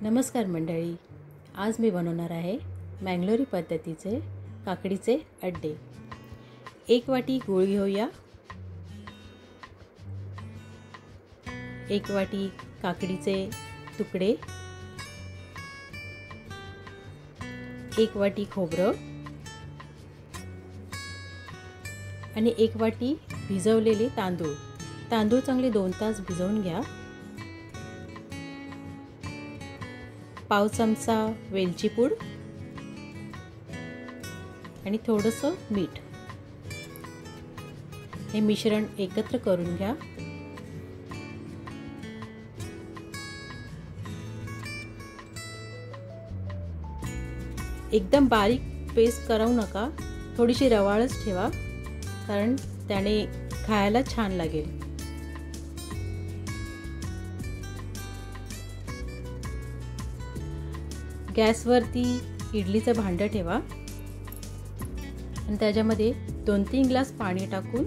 नमस्कार मंडळी, आज मी बनवणार आहे मँगलोरी पद्धतीचे काकडीचे अड्डे। 1 वाटी गूळ घेऊया, 1 वाटी काकडीचे तुकडे, 1 वाटी खोबरं आणि 1 वाटी भिजवलेले तांदूळ। तांदूळ चांगले 2 तास भिजवून घ्या। पाव चमचा वेलची पूड आणि थोडंसं मीठ। हे मिश्रण एकत्र करून घ्या। एकदम बारीक पेस्ट करू नका, थोडीशी रवाळच ठेवा, कारण त्याने खायला छान लागेल। गॅसवरती इडलीचं भांडं ठेवा आणि त्याच्यामध्ये 2-3 ग्लास पाणी टाकून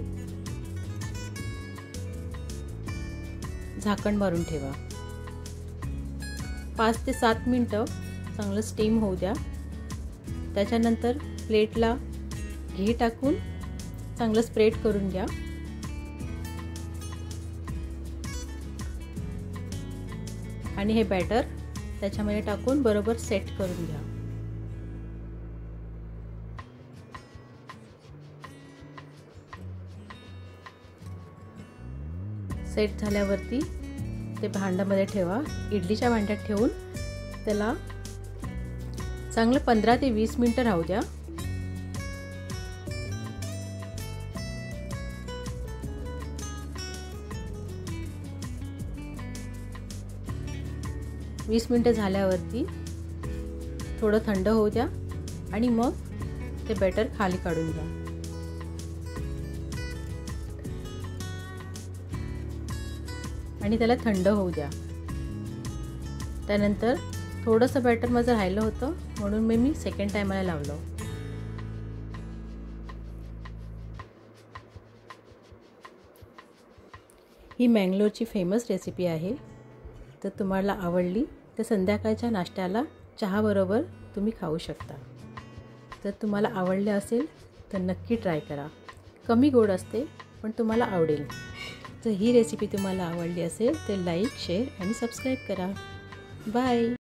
झाकण मारून ठेवा। 5 ते 7 मिनिटं चांगलं स्टीम होऊ द्या। त्याच्यानंतर प्लेटला घी टाकून चांगलं स्प्रेड करून घ्या आणि हे बॅटर त्याच्यामध्ये टाकून बरोबर सेट करून घ्या। सेट झाल्यावरती ते भांड्यामध्ये ठेवा। इडलीच्या भांड्यात ठेवून त्याला चांगलं 15 ते 20 मिनिटं राहू द्या। वीस मिनिटं झाल्यावरती थोडं थंड होऊ द्या आणि मग ते बॅटर खाली काढून घ्या। आणि त्याला थंड होऊ द्या। त्यानंतर थोडंसं बॅटर माझं राहिलं होतं म्हणून मी सेकंड टाइमला लावलं। ही मँगलोरची फेमस रेसिपी आहे, तर तुम्हाला आवडली तर संध्याकाळच्या नाश्त्याला चहा बरोबर तुम्ही खाऊ शकता। तर तुम्हाला आवडले असेल तर नक्की ट्राय करा। कमी गोड असते पण तुम्हाला आवडेल। तर ही रेसिपी तुम्हाला आवडली असेल तर लाईक, शेअर आणि सबस्क्राईब करा। बाय।